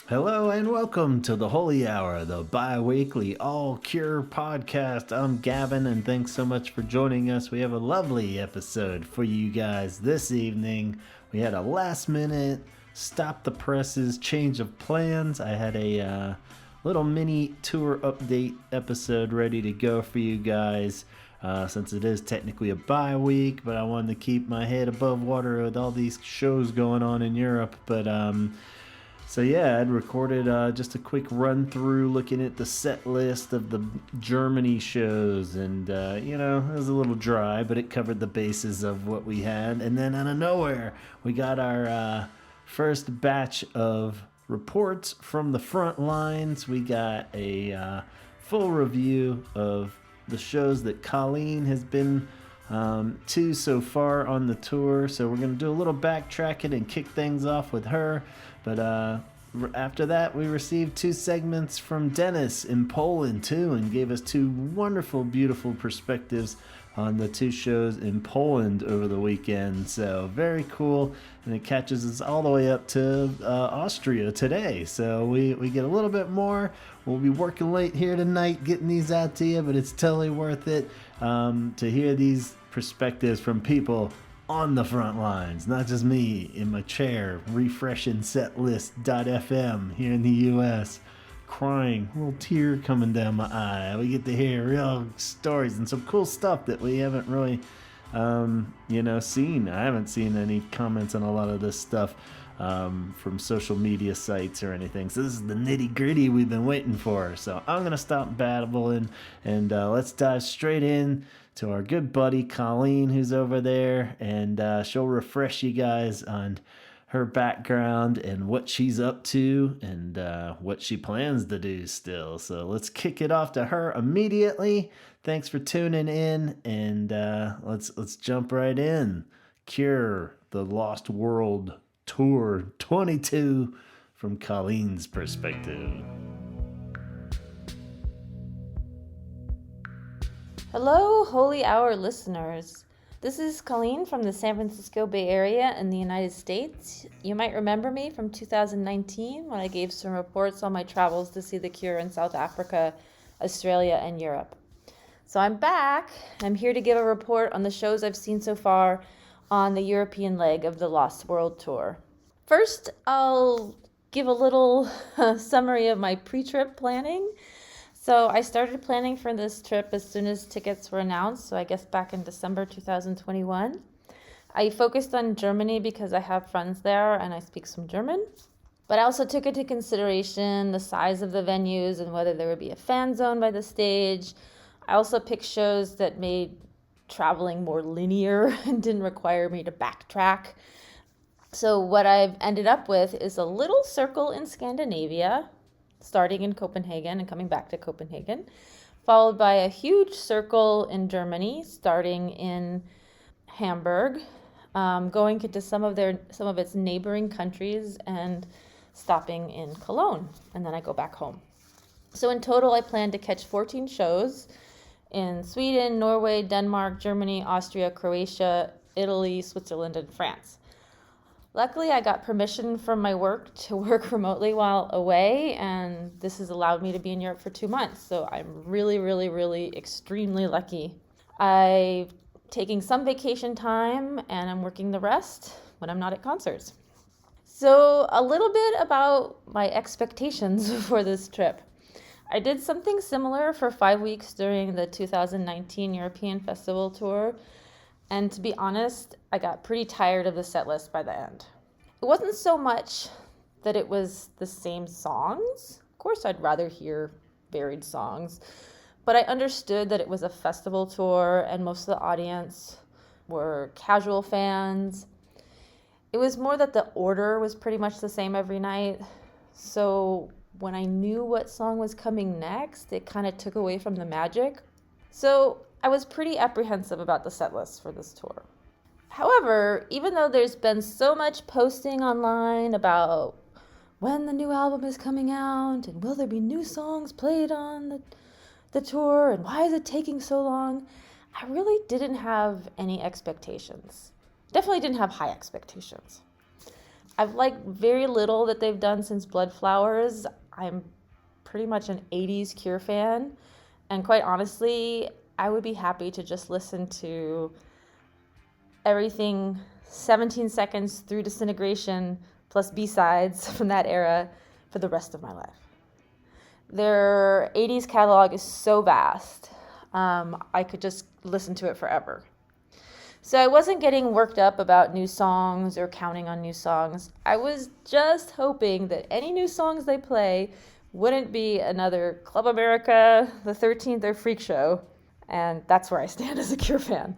Hello and welcome to the Holy Hour, the bi-weekly all-cure podcast. I'm Gavin and thanks so much for joining us. We have a lovely episode for you guys this evening. We had a last-minute stop the presses change of plans. I had a little mini tour update episode ready to go for you guys. Since it is technically a bye-week, but I wanted to keep my head above water with all these shows going on in Europe. So yeah, I'd recorded just a quick run through looking at the set list of the Germany shows, and it was a little dry, but it covered the bases of what we had. And then out of nowhere, we got our first batch of reports from the front lines. We got a full review of the shows that Colleen has been to so far on the tour. So we're going to do a little backtracking and kick things off with her. But after that, we received 2 segments from Dennis in Poland, too, and gave us 2 wonderful, beautiful perspectives on the 2 shows in Poland over the weekend. So very cool, and it catches us all the way up to Austria today. So we get a little bit more. We'll be working late here tonight getting these out to you, but it's totally worth it to hear these perspectives from people on the front lines, not just me in my chair refreshing setlist.fm here in the US, crying, a little tear coming down my eye. We get to hear real stories and some cool stuff that we haven't really seen. I haven't seen any comments on a lot of this stuff from social media sites or anything. So this is the nitty gritty we've been waiting for. So I'm gonna stop babbling and let's dive straight in to our good buddy Colleen, who's over there, and she'll refresh you guys on her background and what she's up to and what she plans to do still. So let's kick it off to her immediately. Thanks for tuning in, and let's jump right in. Cure the Lost World Tour 22 from Colleen's perspective. Hello, Holy Hour listeners. This is Colleen from the San Francisco Bay Area in the United States. You might remember me from 2019 when I gave some reports on my travels to see The Cure in South Africa, Australia, and Europe. So I'm back. I'm here to give a report on the shows I've seen so far on the European leg of the Lost World Tour. First, I'll give a little summary of my pre-trip planning. So I started planning for this trip as soon as tickets were announced, so I guess back in December 2021. I focused on Germany because I have friends there and I speak some German. But I also took into consideration the size of the venues and whether there would be a fan zone by the stage. I also picked shows that made traveling more linear and didn't require me to backtrack. So what I've ended up with is a little circle in Scandinavia, starting in Copenhagen and coming back to Copenhagen, followed by a huge circle in Germany, starting in Hamburg, going into some of its neighboring countries and stopping in Cologne, and then I go back home. So in total, I plan to catch 14 shows in Sweden, Norway, Denmark, Germany, Austria, Croatia, Italy, Switzerland, and France. Luckily, I got permission from my work to work remotely while away, and this has allowed me to be in Europe for 2 months. So I'm really, really, really extremely lucky. I'm taking some vacation time, and I'm working the rest when I'm not at concerts. So a little bit about my expectations for this trip. I did something similar for 5 weeks during the 2019 European Festival Tour. And to be honest, I got pretty tired of the set list by the end. It wasn't so much that it was the same songs. Of course, I'd rather hear varied songs. But I understood that it was a festival tour and most of the audience were casual fans. It was more that the order was pretty much the same every night. So when I knew what song was coming next, it kind of took away from the magic. So I was pretty apprehensive about the set list for this tour. However, even though there's been so much posting online about when the new album is coming out and will there be new songs played on the tour and why is it taking so long, I really didn't have any expectations. Definitely didn't have high expectations. I've liked very little that they've done since Blood Flowers. I'm pretty much an 80s Cure fan, and quite honestly, I would be happy to just listen to everything 17 seconds through Disintegration plus B-sides from that era for the rest of my life. Their 80s catalog is so vast. I could just listen to it forever. So I wasn't getting worked up about new songs or counting on new songs. I was just hoping that any new songs they play wouldn't be another Club America, The 13th, or Freak Show. And that's where I stand as a Cure fan.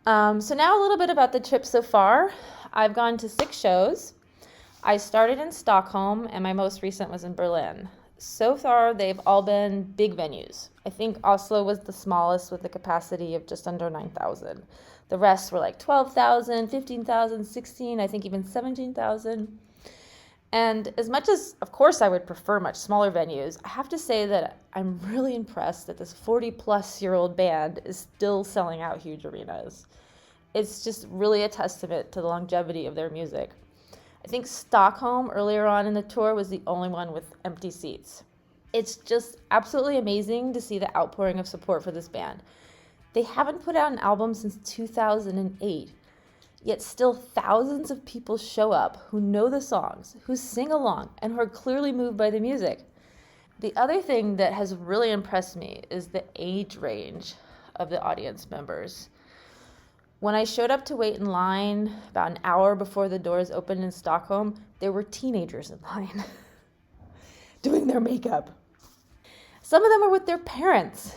So now a little bit about the trip so far. I've gone to 6 shows. I started in Stockholm, and my most recent was in Berlin. So far, they've all been big venues. I think Oslo was the smallest with a capacity of just under 9,000. The rest were like 12,000, 15,000, 16, I think even 17,000. And as much as, of course, I would prefer much smaller venues, I have to say that I'm really impressed that this 40-plus-year-old band is still selling out huge arenas. It's just really a testament to the longevity of their music. I think Stockholm earlier on in the tour was the only one with empty seats. It's just absolutely amazing to see the outpouring of support for this band. They haven't put out an album since 2008, yet still thousands of people show up who know the songs, who sing along, and who are clearly moved by the music. The other thing that has really impressed me is the age range of the audience members. When I showed up to wait in line about an hour before the doors opened in Stockholm, there were teenagers in line doing their makeup. Some of them were with their parents.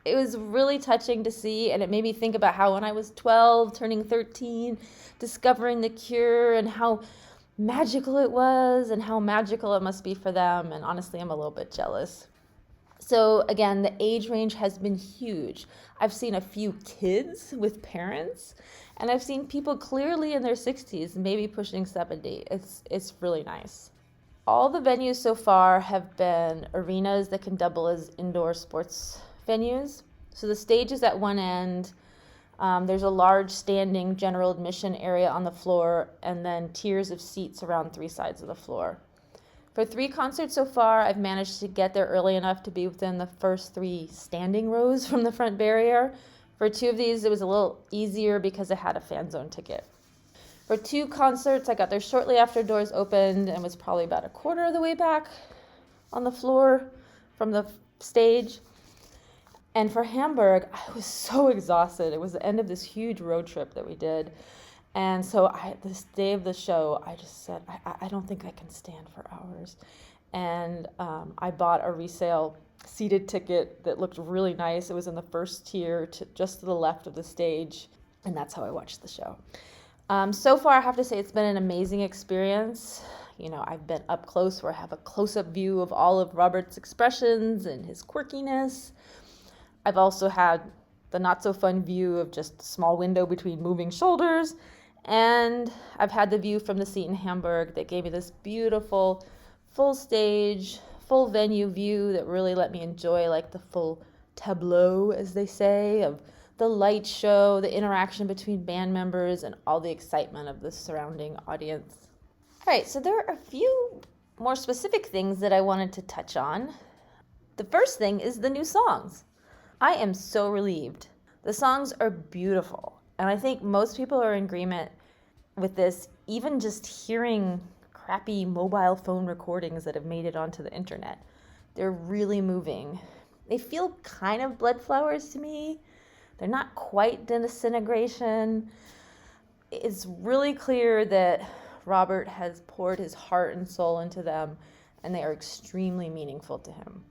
It was really touching to see, and it made me think about how when I was 12, turning 13, discovering the Cure and how magical it was and how magical it must be for them, and honestly, I'm a little bit jealous. So again, the age range has been huge. I've seen a few kids with parents, and I've seen people clearly in their 60s, maybe pushing 70. It's really nice. All the venues so far have been arenas that can double as indoor sports venues. So the stage is at one end. There's a large standing general admission area on the floor, and then tiers of seats around 3 sides of the floor. For 3 concerts so far, I've managed to get there early enough to be within the first 3 standing rows from the front barrier. For 2 of these, it was a little easier because I had a fan zone ticket. For 2 concerts, I got there shortly after doors opened and was probably about a quarter of the way back on the floor from the stage. And for Hamburg, I was so exhausted. It was the end of this huge road trip that we did. And so this day of the show, I just said, I don't think I can stand for hours. And I bought a resale seated ticket that looked really nice. It was in the first tier, just to the left of the stage. And that's how I watched the show. So far, I have to say it's been an amazing experience. You know, I've been up close where I have a close-up view of all of Robert's expressions and his quirkiness. I've also had the not-so-fun view of just a small window between moving shoulders. And I've had the view from the seat in Hamburg that gave me this beautiful full stage, full venue view that really let me enjoy like the full tableau, as they say, of the light show, the interaction between band members, and all the excitement of the surrounding audience. All right, so there are a few more specific things that I wanted to touch on. The first thing is the new songs. I am so relieved. The songs are beautiful, and I think most people are in agreement with this, even just hearing crappy mobile phone recordings that have made it onto the internet. They're really moving. They feel kind of Blood Flowers to me. They're not quite Disintegration. It's really clear that Robert has poured his heart and soul into them, and they are extremely meaningful to him.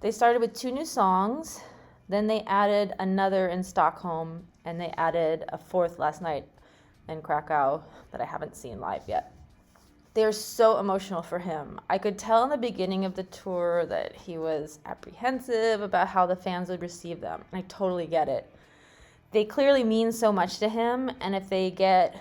They started with 2 new songs, then they added another in Stockholm, and they added a 4th last night in Krakow that I haven't seen live yet. They're so emotional for him. I could tell in the beginning of the tour that he was apprehensive about how the fans would receive them, and I totally get it. They clearly mean so much to him, and if they get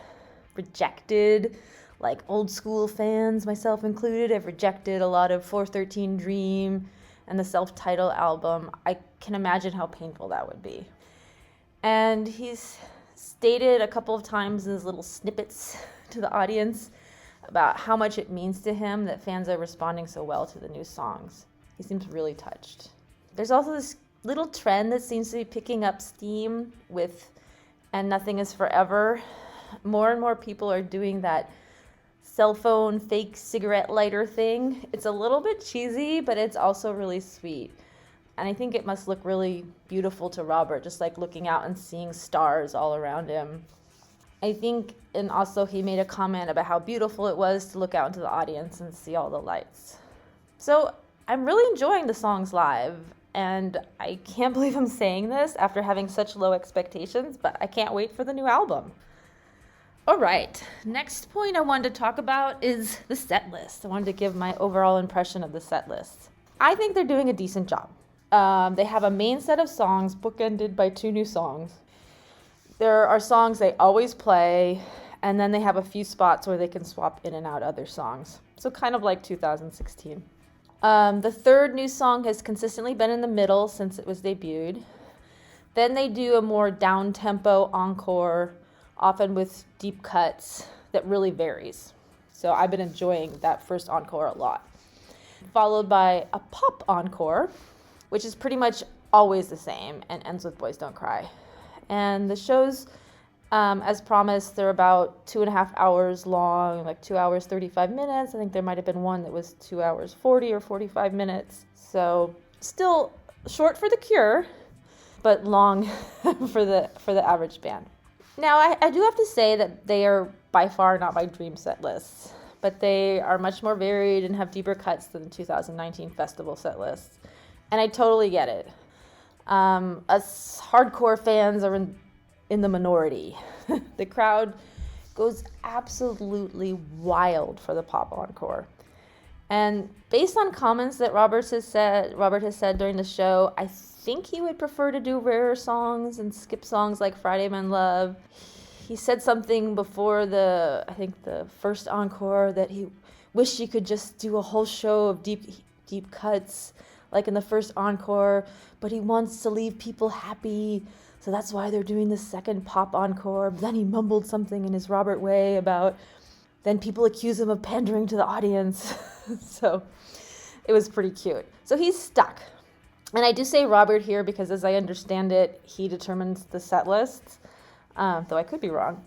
rejected, like old school fans, myself included, have rejected a lot of 413 Dream and the self-titled album, I can imagine how painful that would be. And he's stated a couple of times in his little snippets to the audience about how much it means to him that fans are responding so well to the new songs. He seems really touched. There's also this little trend that seems to be picking up steam with "And Nothing Is Forever." More and more people are doing that cell phone fake cigarette lighter thing. It's a little bit cheesy, but it's also really sweet. And I think it must look really beautiful to Robert, just like looking out and seeing stars all around him. I think, and also he made a comment about how beautiful it was to look out into the audience and see all the lights. So I'm really enjoying the songs live, and I can't believe I'm saying this after having such low expectations, but I can't wait for the new album. All right, next point I wanted to talk about is the set list. I wanted to give my overall impression of the set list. I think they're doing a decent job. They have a main set of songs bookended by 2 new songs. There are songs they always play, and then they have a few spots where they can swap in and out other songs. So kind of like 2016. The 3rd new song has consistently been in the middle since it was debuted. Then they do a more down-tempo encore, often with deep cuts that really varies. So I've been enjoying that first encore a lot. Followed by a pop encore, which is pretty much always the same and ends with Boys Don't Cry. And the shows, as promised, they're about 2.5 hours long, like 2 hours, 35 minutes. I think there might have been one that was 2 hours, 40 or 45 minutes. So still short for The Cure, but long for the average band. Now, I do have to say that they are by far not my dream set lists, but they are much more varied and have deeper cuts than the 2019 festival set lists. And I totally get it. Us hardcore fans are in the minority. The crowd goes absolutely wild for the pop encore. And based on comments that Robert has said during the show, I think he would prefer to do rarer songs and skip songs like Friday Men Love. He said something before the first encore that he wished he could just do a whole show of deep cuts like in the first encore, but he wants to leave people happy, so that's why they're doing the second pop encore. But then he mumbled something in his Robert way about, then people accuse him of pandering to the audience. So it was pretty cute. So he's stuck. And I do say Robert here because, as I understand it, he determines the set lists, though I could be wrong.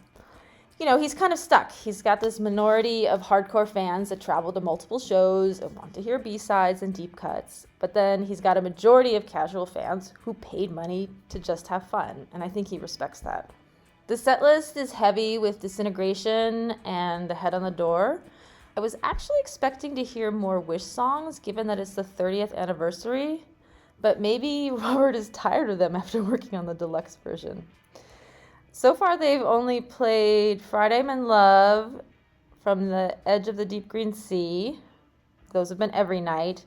He's kind of stuck. He's got this minority of hardcore fans that travel to multiple shows and want to hear B-sides and deep cuts. But then he's got a majority of casual fans who paid money to just have fun, and I think he respects that. The set list is heavy with Disintegration and The Head on the Door. I was actually expecting to hear more Wish songs, given that it's the 30th anniversary, but maybe Robert is tired of them after working on the deluxe version. So far, they've only played Friday Men Love, From the Edge of the Deep Green Sea. Those have been every night.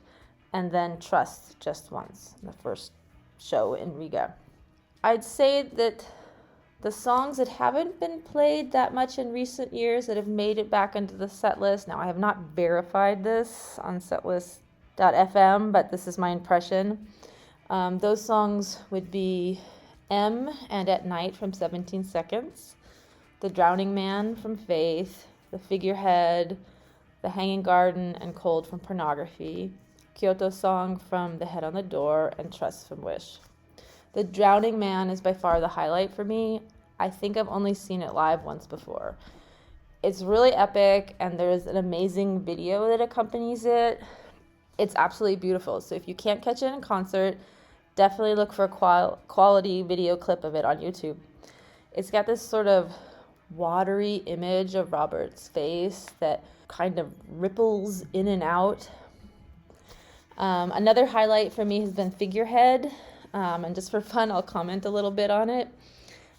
And then Trust just once, the first show in Riga. I'd say that the songs that haven't been played that much in recent years that have made it back into the set list. Now, I have not verified this on setlist.fm, but this is my impression. Those songs would be M and At Night from 17 Seconds, The Drowning Man from Faith, The Figurehead, The Hanging Garden, and Cold from Pornography, Kyoto Song from The Head on the Door, and Trust from Wish. The Drowning Man is by far the highlight for me. I think I've only seen it live once before. It's really epic, and there's an amazing video that accompanies it. It's absolutely beautiful. So if you can't catch it in concert, definitely look for a quality video clip of it on YouTube. It's got this sort of watery image of Robert's face that kind of ripples in and out. Another highlight for me has been Figurehead, and just for fun, I'll comment a little bit on it.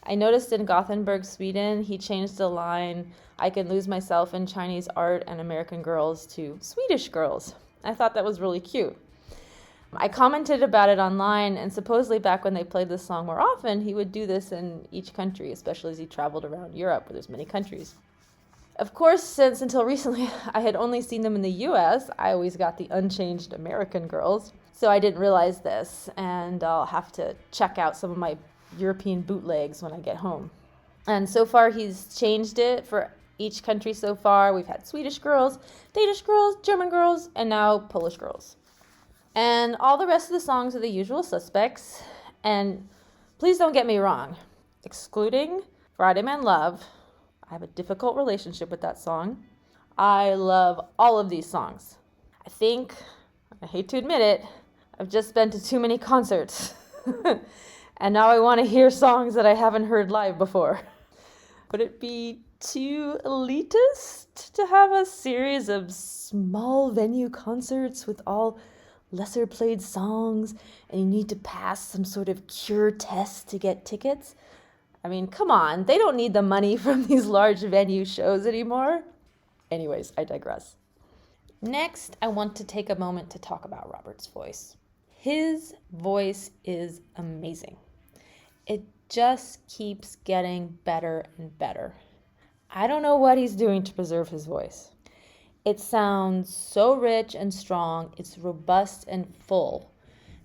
I noticed in Gothenburg, Sweden, he changed the line, "I can lose myself in Chinese art and American girls" to Swedish girls. I thought that was really cute. I commented about it online, and supposedly back when they played this song more often, he would do this in each country, especially as he traveled around Europe, where there's many countries. Of course, since until recently I had only seen them in the US, I always got the unchanged American girls, so I didn't realize this, and I'll have to check out some of my European bootlegs when I get home. And so far he's changed it for each country so far. We've had Swedish girls, Danish girls, German girls, and now Polish girls. And all the rest of the songs are the usual suspects. And please don't get me wrong, excluding Friday Man Love, I have a difficult relationship with that song. I love all of these songs. I hate to admit it, I've just been to too many concerts. And now I want to hear songs that I haven't heard live before. Would it be too elitist to have a series of small venue concerts with all lesser played songs and you need to pass some sort of cure test to get tickets? I mean, come on, they don't need the money from these large venue shows anymore. Anyways, I digress. Next, I want to take a moment to talk about Robert's voice. His voice is amazing. It just keeps getting better and better. I don't know what he's doing to preserve his voice. It sounds so rich and strong, it's robust and full.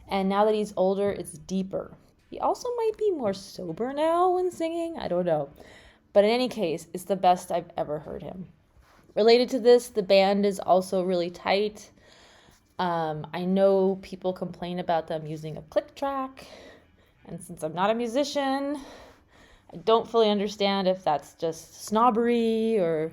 And now that he's older, it's deeper. He also might be more sober now when singing, I don't know. But in any case, it's the best I've ever heard him. Related to this, the band is also really tight. I know people complain about them using a click track. And since I'm not a musician, I don't fully understand if that's just snobbery or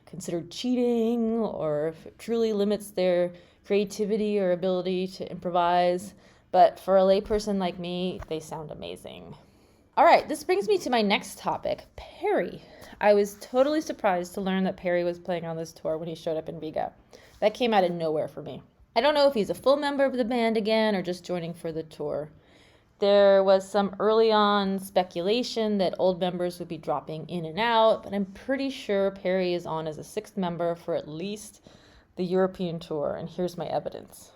considered cheating, or if it truly limits their creativity or ability to improvise. But for a layperson like me, they sound amazing. All right, this brings me to my next topic, Perry. I was totally surprised to learn that Perry was playing on this tour when he showed up in Riga. That came out of nowhere for me. I don't know if he's a full member of the band again or just joining for the tour. There was some early on speculation that old members would be dropping in and out, but I'm pretty sure Perry is on as a sixth member for at least the European tour, and here's my evidence.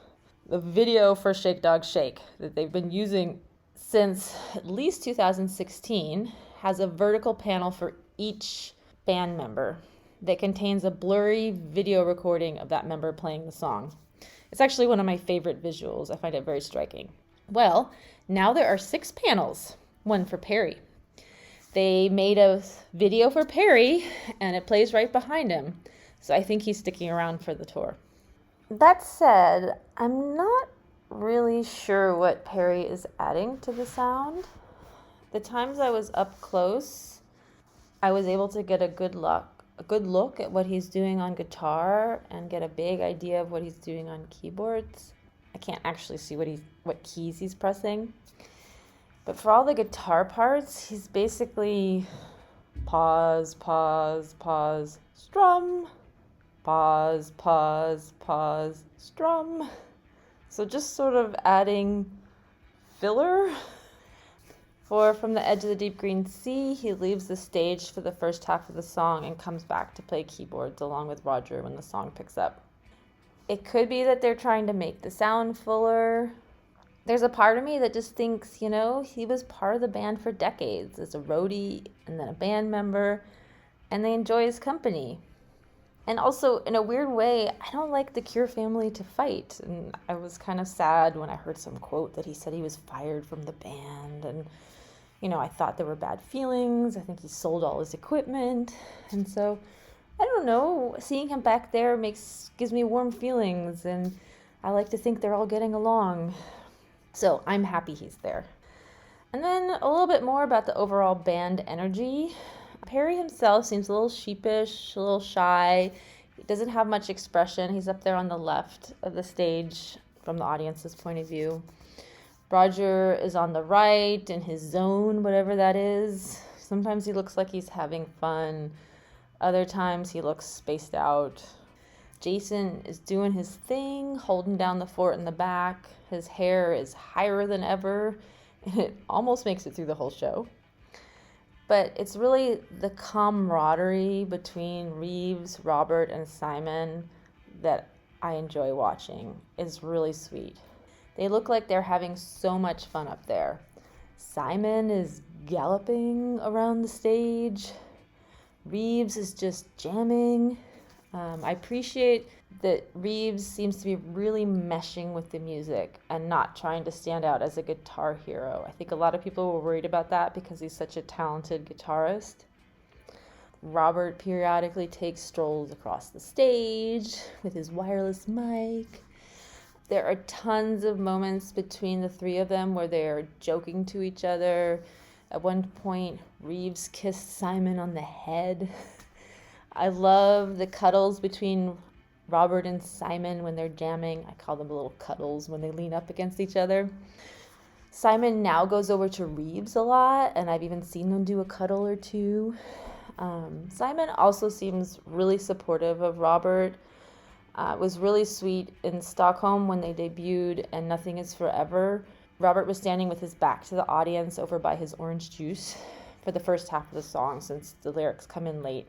The video for Shake Dog Shake that they've been using since at least 2016 has a vertical panel for each band member that contains a blurry video recording of that member playing the song. It's actually one of my favorite visuals. I find it very striking. Well, now there are 6 panels, one for Perry. They made a video for Perry, and it plays right behind him. So I think he's sticking around for the tour. That said, I'm not really sure what Perry is adding to the sound. The times I was up close, I was able to get a good look at what he's doing on guitar and get a big idea of what he's doing on keyboards. I can't actually see what keys he's pressing. But for all the guitar parts, he's basically pause, pause, pause, strum, pause, pause, pause, strum. So just sort of adding filler. For From the Edge of the Deep Green Sea, he leaves the stage for the first half of the song and comes back to play keyboards along with Roger when the song picks up. It could be that they're trying to make the sound fuller. There's a part of me that just thinks, he was part of the band for decades as a roadie and then a band member, and they enjoy his company. And also, in a weird way, I don't like the Cure family to fight. And I was kind of sad when I heard some quote that he said he was fired from the band. And, I thought there were bad feelings. I think he sold all his equipment. And so, I don't know, seeing him back there gives me warm feelings. And I like to think they're all getting along. So I'm happy he's there. And then a little bit more about the overall band energy. Perry himself seems a little sheepish, a little shy. He doesn't have much expression. He's up there on the left of the stage from the audience's point of view. Roger is on the right in his zone, whatever that is. Sometimes he looks like he's having fun. Other times he looks spaced out. Jason is doing his thing, holding down the fort in the back. His hair is higher than ever, and it almost makes it through the whole show. But it's really the camaraderie between Reeves, Robert, and Simon that I enjoy watching. It's really sweet. They look like they're having so much fun up there. Simon is galloping around the stage. Reeves is just jamming. I appreciate that Reeves seems to be really meshing with the music and not trying to stand out as a guitar hero. I think a lot of people were worried about that because he's such a talented guitarist. Robert periodically takes strolls across the stage with his wireless mic. There are tons of moments between the three of them where they're joking to each other. At one point, Reeves kissed Simon on the head. I love the cuddles between Robert and Simon when they're jamming. I call them little cuddles when they lean up against each other. Simon now goes over to Reeves a lot, and I've even seen them do a cuddle or two. Simon also seems really supportive of Robert. It was really sweet in Stockholm when they debuted and Nothing Is Forever. Robert was standing with his back to the audience over by his orange juice for the first half of the song since the lyrics come in late.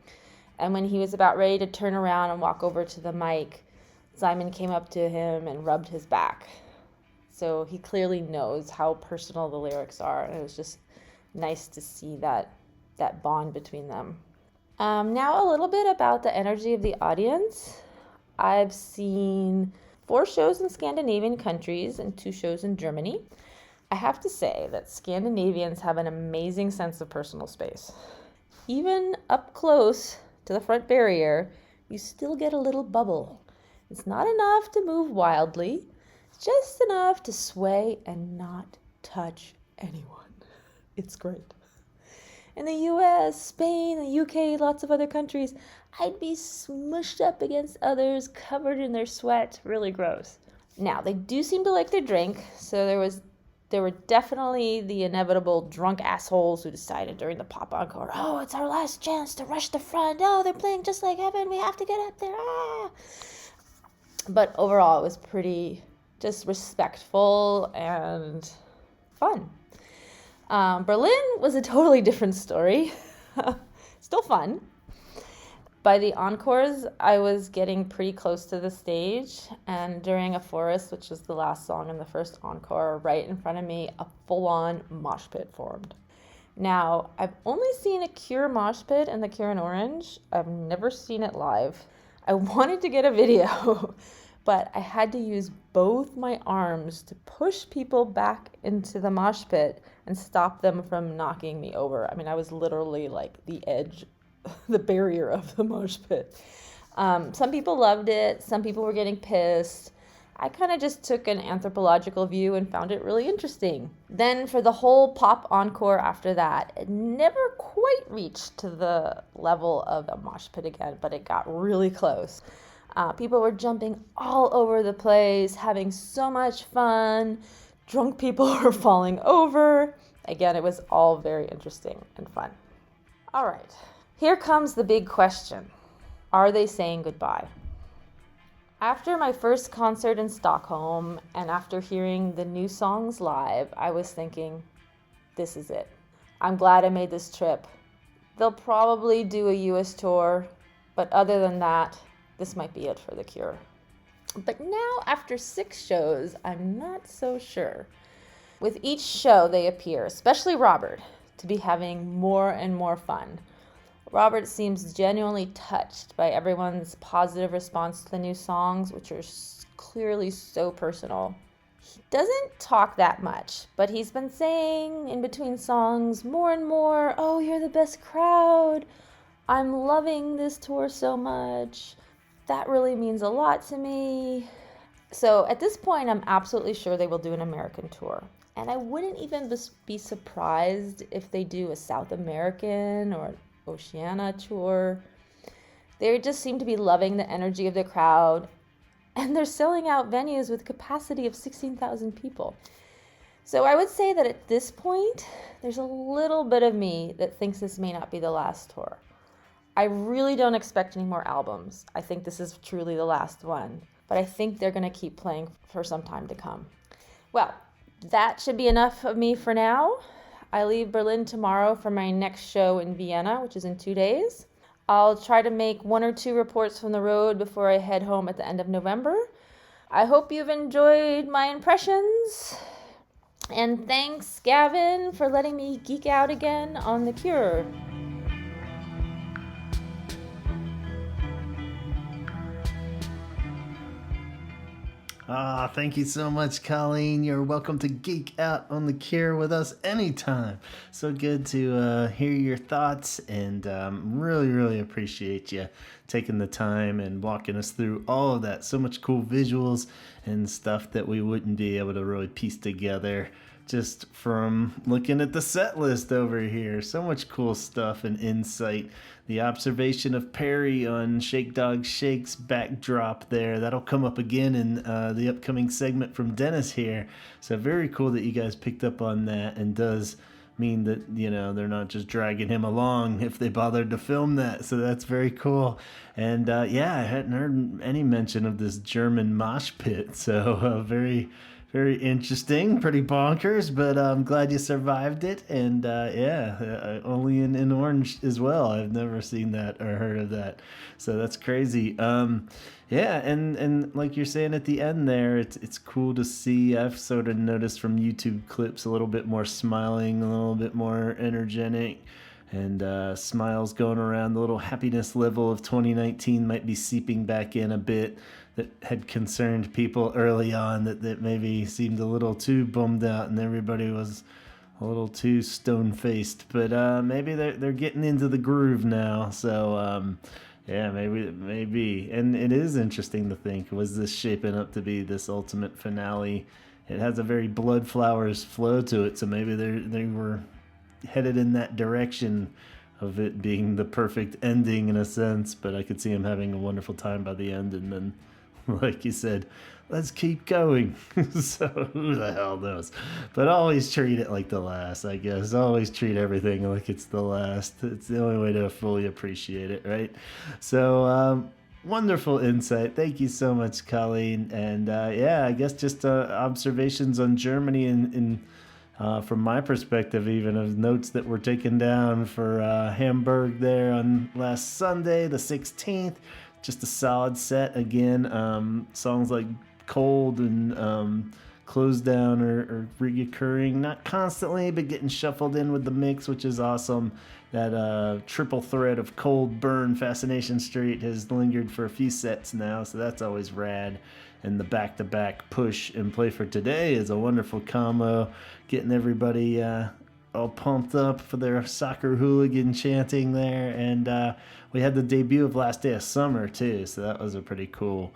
And when he was about ready to turn around and walk over to the mic, Simon came up to him and rubbed his back. So he clearly knows how personal the lyrics are, and it was just nice to see that bond between them. Now a little bit about the energy of the audience. I've seen 4 shows in Scandinavian countries and 2 shows in Germany. I have to say that Scandinavians have an amazing sense of personal space. Even up close to the front barrier, you still get a little bubble. It's not enough to move wildly, it's just enough to sway and not touch anyone. It's great. In the US, Spain, the UK, lots of other countries, I'd be smushed up against others, covered in their sweat. Really gross. Now, they do seem to like their drink, so there were definitely the inevitable drunk assholes who decided during the pop encore, oh, it's our last chance to rush the front. Oh, they're playing just like heaven. We have to get up there. Ah. But overall, it was pretty just respectful and fun. Berlin was a totally different story. Still fun. By the encores, I was getting pretty close to the stage, and during A Forest, which was the last song in the first encore, right in front of me, a full-on mosh pit formed. Now, I've only seen a Cure mosh pit in the Cure in Orange. I've never seen it live. I wanted to get a video, but I had to use both my arms to push people back into the mosh pit and stop them from knocking me over. I mean, I was literally like the edge, the barrier of the mosh pit. Some people loved it. Some people were getting pissed. I kind of just took an anthropological view and found it really interesting. Then for the whole pop encore after that, it never quite reached to the level of a mosh pit again, but it got really close. People were jumping all over the place, having so much fun. Drunk people were falling over. Again, it was all very interesting and fun. All right. Here comes the big question. Are they saying goodbye? After my first concert in Stockholm and after hearing the new songs live, I was thinking, this is it. I'm glad I made this trip. They'll probably do a US tour, but other than that, this might be it for The Cure. But now, after 6 shows, I'm not so sure. With each show, they appear, especially Robert, to be having more and more fun. Robert seems genuinely touched by everyone's positive response to the new songs, which are clearly so personal. He doesn't talk that much, but he's been saying in between songs more and more, oh, you're the best crowd. I'm loving this tour so much. That really means a lot to me. So at this point, I'm absolutely sure they will do an American tour. And I wouldn't even be surprised if they do a South American or Oceania tour. They just seem to be loving the energy of the crowd, and they're selling out venues with capacity of 16,000 people. So I would say that at this point, there's a little bit of me that thinks this may not be the last tour. I really don't expect any more albums. I think this is truly the last one, but I think they're going to keep playing for some time to come. Well, that should be enough of me for now. I leave Berlin tomorrow for my next show in Vienna, which is in 2 days. I'll try to make 1 or 2 reports from the road before I head home at the end of November. I hope you've enjoyed my impressions. And thanks, Gavin, for letting me geek out again on The Cure. Ah, thank you so much, Colleen. You're welcome to geek out on the cure with us anytime. So good to hear your thoughts, and really, really appreciate you taking the time and walking us through all of that. So much cool visuals and stuff that we wouldn't be able to really piece together just from looking at the set list over here. So much cool stuff and insight. The observation of Perry on Shake Dog Shake's backdrop there. That'll come up again in the upcoming segment from Dennis here. So very cool that you guys picked up on that, and does mean that, you know, they're not just dragging him along if they bothered to film that. So that's very cool. And yeah, I hadn't heard any mention of this German mosh pit. So very interesting, pretty bonkers, but I'm glad you survived it. And yeah, only in Orange as well. I've never seen that or heard of that, so that's crazy. Yeah, and like you're saying at the end there, it's cool to see. I've sort of noticed from YouTube clips a little bit more smiling, a little bit more energetic, and smiles going around. The little happiness level of 2019 might be seeping back in a bit, that had concerned people early on, that maybe seemed a little too bummed out and everybody was a little too stone-faced. But maybe they're getting into the groove now. So yeah, maybe. And it is interesting to think, was this shaping up to be this ultimate finale? It has a very Blood Flowers flow to it, so maybe they were headed in that direction of it being the perfect ending in a sense. But I could see him having a wonderful time by the end, and then, like you said, let's keep going. So who the hell knows? But always treat it like the last, I guess. Always treat everything like it's the last. It's the only way to fully appreciate it, right? So wonderful insight. Thank you so much, Colleen. And yeah, I guess just observations on Germany and from my perspective, even of notes that were taken down for Hamburg there on last Sunday, the 16th. Just a solid set again. Songs like Cold and Close Down are reoccurring, not constantly, but getting shuffled in with the mix, which is awesome. That triple thread of Cold, Burn, Fascination Street has lingered for a few sets now, so that's always rad. And the back-to-back Push and Play for Today is a wonderful combo, getting everybody all pumped up for their soccer hooligan chanting there. And we had the debut of Last Day of Summer too, so that was a pretty cool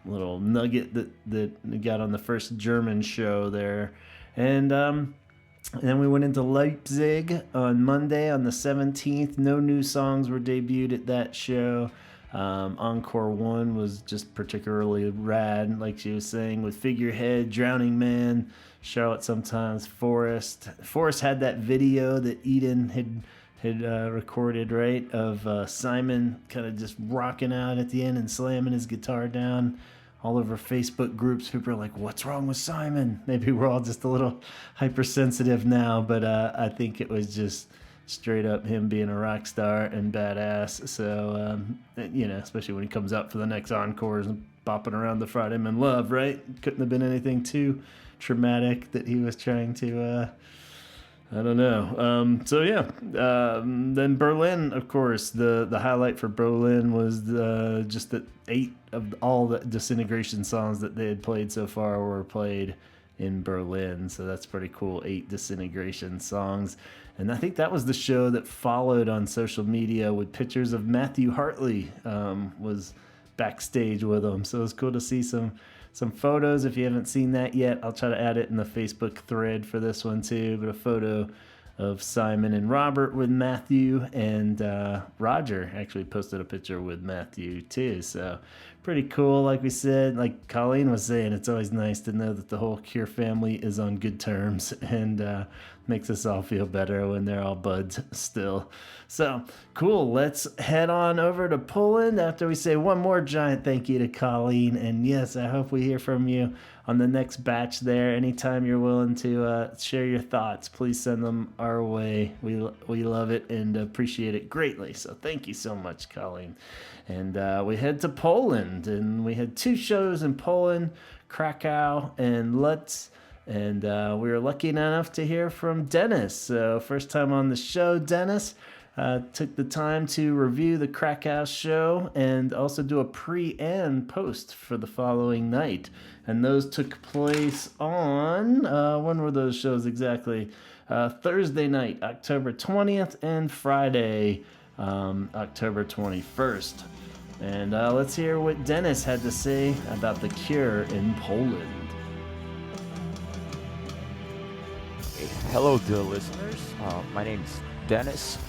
little nugget that got on the first German show there. And then we went into Leipzig on Monday on the 17th. No new songs were debuted at that show. Encore 1 was just particularly rad, like she was saying, with Figurehead, Drowning Man, Charlotte Sometimes, Forest. Forest had that video that Eden had recorded, right, of Simon kind of just rocking out at the end and slamming his guitar down. All over Facebook groups, people are like, what's wrong with Simon? Maybe we're all just a little hypersensitive now, but I think it was just straight up him being a rock star and badass. So, you know, especially when he comes out for the next encores and bopping around the Friday Men Love, right? Couldn't have been anything too traumatic that he was trying to, I don't know. So yeah, then Berlin, of course, the highlight for Berlin was just that 8 of all the Disintegration songs that they had played so far were played in Berlin. So that's pretty cool. 8 Disintegration songs. And I think that was the show that followed on social media with pictures of Matthew Hartley was backstage with them. So it was cool to see some photos. If you haven't seen that yet, I'll try to add it in the Facebook thread for this one too. But a photo of Simon and Robert with Matthew, and Roger actually posted a picture with Matthew too. So pretty cool. Like we said, like Colleen was saying, it's always nice to know that the whole Cure family is on good terms, and makes us all feel better when they're all buds still. So cool. Let's head on over to Poland after we say one more giant thank you to Colleen. And yes, I hope we hear from you on the next batch there. Anytime you're willing to share your thoughts, please send them our way. We love it and appreciate it greatly. So thank you so much, Colleen. And we head to Poland, and we had 2 shows in Poland, Krakow and Lutz. And we were lucky enough to hear from Dennis. So first time on the show, Dennis. took the time to review the Crack House show and also do a pre and post for the following night. And those took place on, when were those shows exactly? Thursday night, October 20th, and Friday, October 21st. And let's hear what Dennis had to say about The Cure in Poland. Hello, dear listeners. My name is Dennis.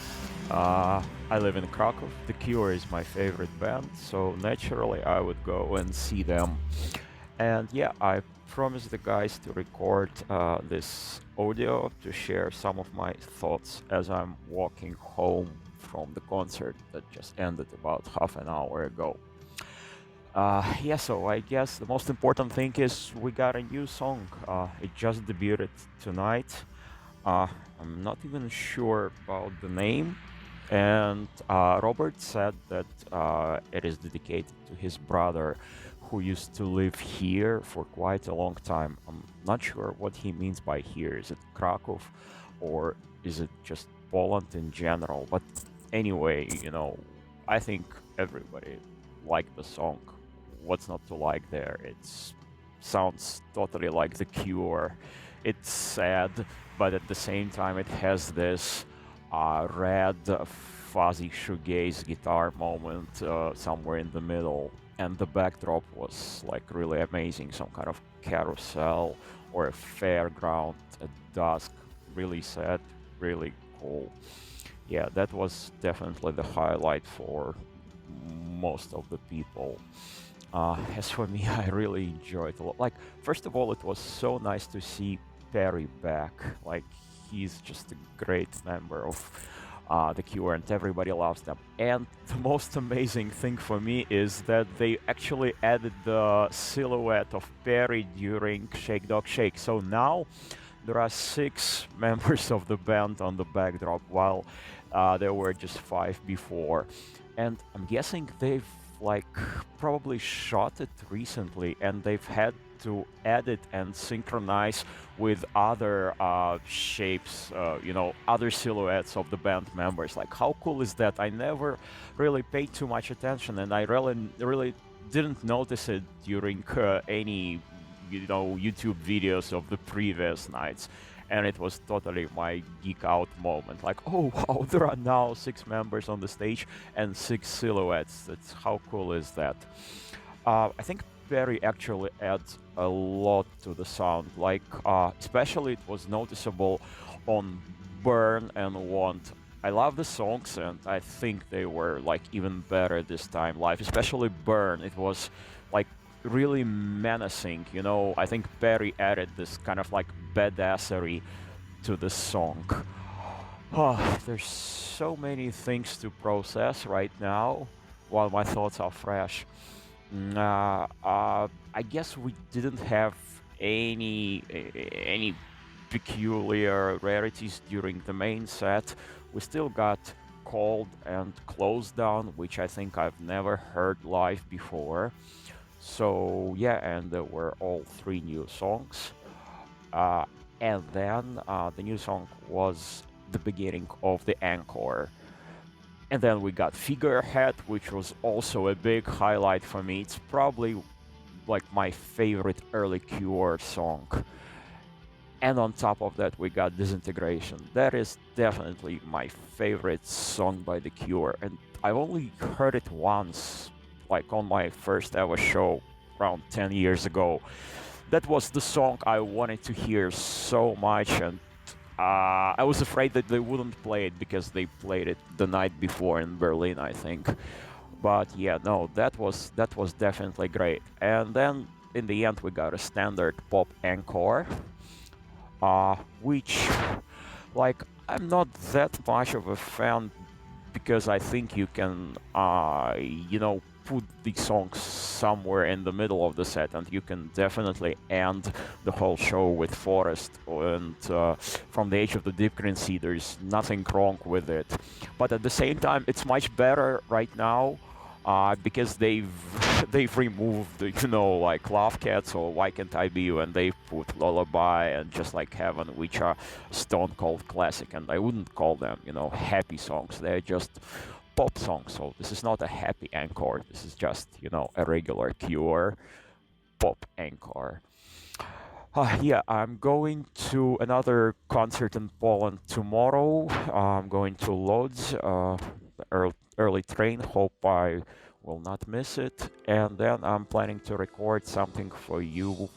I live in Krakow. The Cure is my favorite band, so naturally I would go and see them. And yeah, I promised the guys to record this audio to share some of my thoughts as I'm walking home from the concert that just ended about half an hour ago. So I guess the most important thing is we got a new song. It just debuted tonight. I'm not even sure about the name. And Robert said that it is dedicated to his brother who used to live here for quite a long time. I'm not sure what he means by here. Is it Krakow or is it just Poland in general? But anyway, I think everybody liked the song. What's not to like there? It sounds totally like The Cure. It's sad, but at the same time it has this red fuzzy shoegaze guitar moment somewhere in the middle, and the backdrop was like really amazing, some kind of carousel or a fairground at dusk. Really sad, really cool. Yeah, that was definitely the highlight for most of the people. As for me, I really enjoyed it a lot. Like, first of all, it was so nice to see Perry back. Like, he's just a great member of The Cure, and everybody loves them. And the most amazing thing for me is that they actually added the silhouette of Perry during Shake Dog Shake. So now there are 6 members of the band on the backdrop, while there were just 5 before. And I'm guessing they've probably shot it recently, and they've had to edit and synchronize with other shapes, other silhouettes of the band members. Like, how cool is that? I never really paid too much attention, and I really didn't notice it during any YouTube videos of the previous nights. And it was totally my geek out moment. Like, oh wow, there are now 6 members on the stage and 6 silhouettes. How cool is that? I think Perry actually adds a lot to the sound. Like, especially it was noticeable on Burn and Want. I love the songs, and I think they were even better this time live. Especially Burn. It was really menacing. I think Perry added this kind of badassery to the song. There's so many things to process right now while my thoughts are fresh. I guess we didn't have any peculiarities during the main set. We still got Cold and Closed Down, which I think I've never heard live before. So yeah, and there were all 3 new songs. And then the new song was the beginning of the encore. And then we got Figurehead, which was also a big highlight for me. It's probably my favorite early Cure song. And on top of that, we got Disintegration. That is definitely my favorite song by The Cure. And I've only heard it once, on my first ever show around 10 years ago. That was the song I wanted to hear so much, and I was afraid that they wouldn't play it because they played it the night before in Berlin, I think. But yeah, no, that was definitely great. And then in the end we got a standard pop encore, which I'm not that much of a fan, because I think you can put the songs somewhere in the middle of the set, and you can definitely end the whole show with Forest, and From the Age of the Deep Green Sea. There's nothing wrong with it, but at the same time it's much better right now because they've removed like Love Cats or Why Can't I Be You, and they put Lullaby and Just Like Heaven, which are stone cold classic, and I wouldn't call them happy songs. They're just pop songs. So this is not a happy encore. This is just a regular Cure pop encore. Yeah, I'm going to another concert in Poland tomorrow. I'm going to Lodz, the early train. Hope I will not miss it. And then I'm planning to record something for you,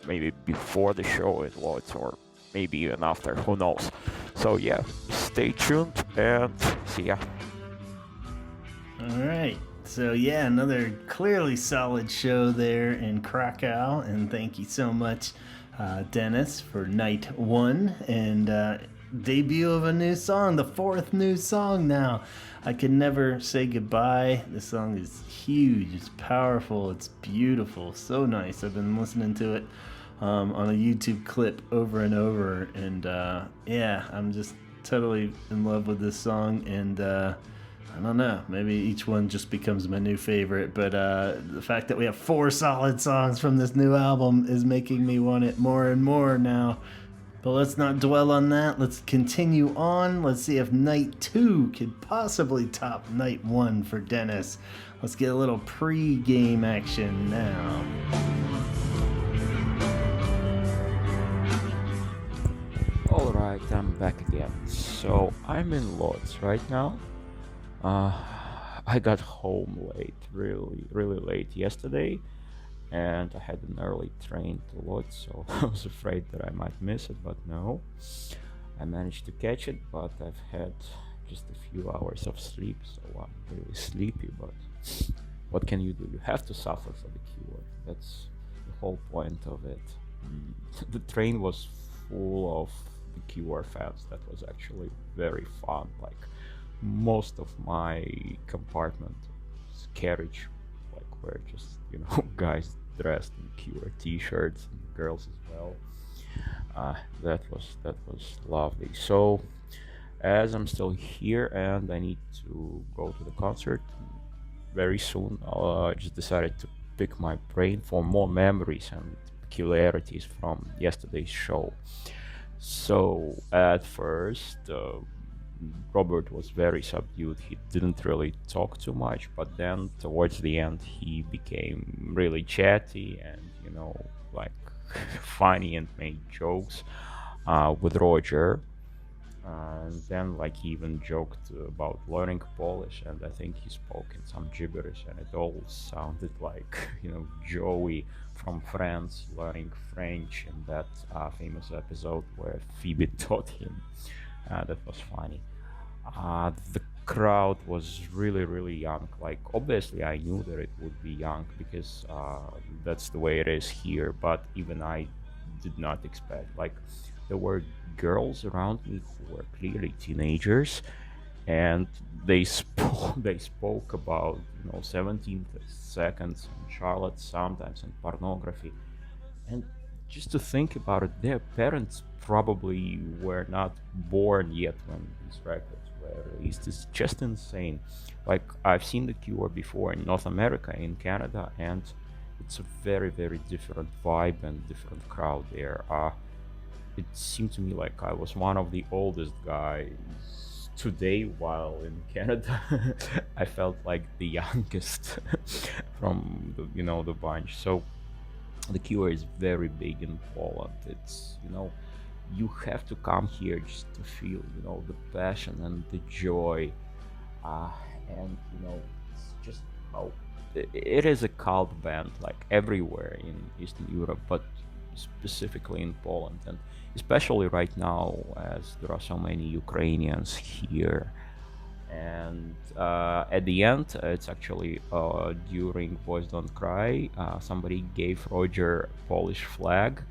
maybe before the show in Lodz, or maybe even after. Who knows? So yeah, stay tuned and see ya. All right. So yeah, another clearly solid show there in Krakow, and thank you so much, Dennis, for night one and debut of a new song, the fourth new song now. I Can Never Say Goodbye. This song is huge, it's powerful, it's beautiful, so nice. I've been listening to it on a YouTube clip over and over, and yeah, I'm just totally in love with this song, and I don't know, maybe each one just becomes my new favorite, but the fact that we have 4 solid songs from this new album is making me want it more and more now. But let's not dwell on that. Let's continue on. Let's see if night 2 could possibly top night 1 for Dennis. Let's get a little pre-game action now. Alright, I'm back again. So I'm in Lodz right now. I got home late, really late yesterday, and I had an early train to Lodz, so I was afraid that I might miss it, but no, I managed to catch it. But I've had just a few hours of sleep, so I'm really sleepy, but what can you do? You have to suffer for the Cure. That's the whole point of it. The train was full of the Cure fans. That was actually very fun. Like, most of my compartment carriage were just guys dressed in Cure t-shirts, and girls as well. That was lovely. So as I'm still here and I need to go to the concert very soon, I just decided to pick my brain for more memories and peculiarities from yesterday's show. So at first, Robert was very subdued. He didn't really talk too much, but then towards the end he became really chatty and like funny, and made jokes with Roger. And then he even joked about learning Polish, and I think he spoke in some gibberish, and it all sounded like Joey from Friends learning French in that famous episode where Phoebe taught him. That was funny. The crowd was really young. Like, obviously I knew that it would be young because that's the way it is here, but even I did not expect, like, there were girls around me who were clearly teenagers, and they spoke about 17 seconds and Charlotte sometimes and pornography. And just to think about it, their parents probably were not born yet when these records were released. It's just insane. Like, I've seen the Cure before in North America, in Canada, and it's a very different vibe and different crowd there. It seemed to me like I was one of the oldest guys today, while in Canada I felt like the youngest from the bunch. So the Cure is very big in Poland. It's you have to come here just to feel the passion and the joy, and it's just how it is a cult band, like, everywhere in Eastern Europe, but specifically in Poland, and especially right now as there are so many Ukrainians here. And at the end, it's actually during Boys Don't Cry, somebody gave Roger a Polish flag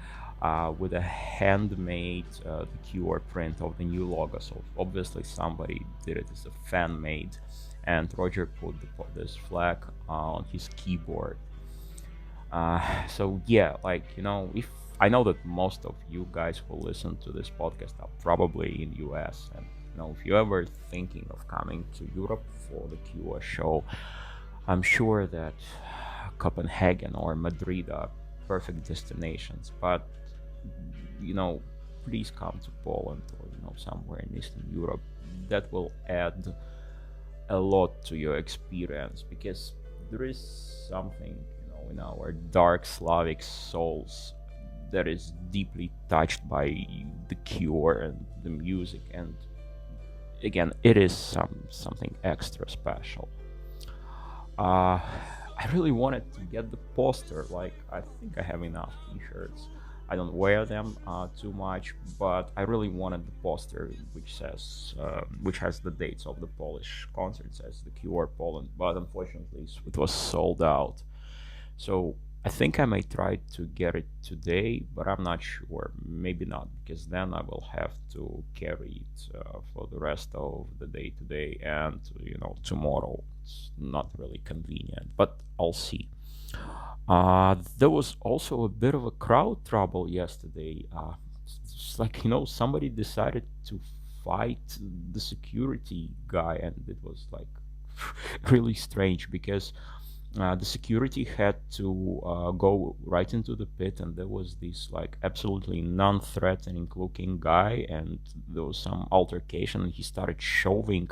with a handmade the Cure print of the new logo. So obviously somebody did it as a fan made, and Roger put this flag on his keyboard. So yeah, like, if I know that most of you guys who listen to this podcast are probably in US, and if you're ever thinking of coming to Europe for the Cure show, I'm sure that Copenhagen or Madrid are perfect destinations, but please come to Poland or somewhere in Eastern Europe. That will add a lot to your experience because there is something in our dark Slavic souls that is deeply touched by the Cure and the music, and again, it is something extra special. I really wanted to get the poster. Like, I think I have enough T-shirts. I don't wear them too much, but I really wanted the poster, which has the dates of the Polish concerts as the QR Poland. But unfortunately, it was sold out. So I think I may try to get it today, but I'm not sure. Maybe not, because then I will have to carry it for the rest of the day today and tomorrow. It's not really convenient, but I'll see. There was also a bit of a crowd trouble yesterday. It's like somebody decided to fight the security guy, and it was like really strange because the security had to go right into the pit, and there was this like absolutely non-threatening looking guy, and there was some altercation, and he started shoving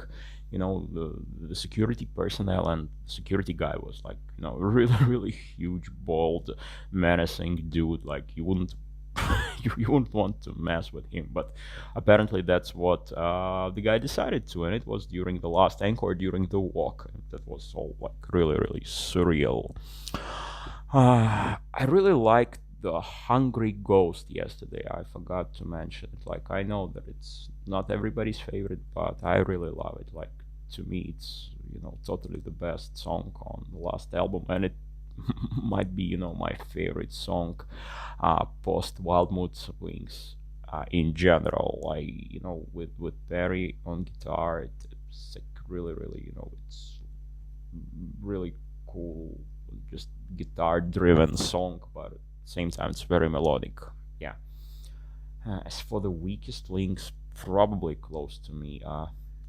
the security personnel, and the security guy was like really really huge, bald, menacing dude. Like you wouldn't you wouldn't want to mess with him, but apparently that's what the guy decided to, and it was during the last encore, during the walk. That was all like really really surreal. I really liked the Hungry Ghost yesterday. I forgot to mention it. Like, I know that it's not everybody's favorite, but I really love it. Like, to me, it's totally the best song on the last album, and it might be my favorite song post Wild Mood Swings. In general, like with Perry on guitar, it's like really really it's really cool, just guitar driven song, but at the same time it's very melodic. Yeah. As for the weakest links, probably close to me.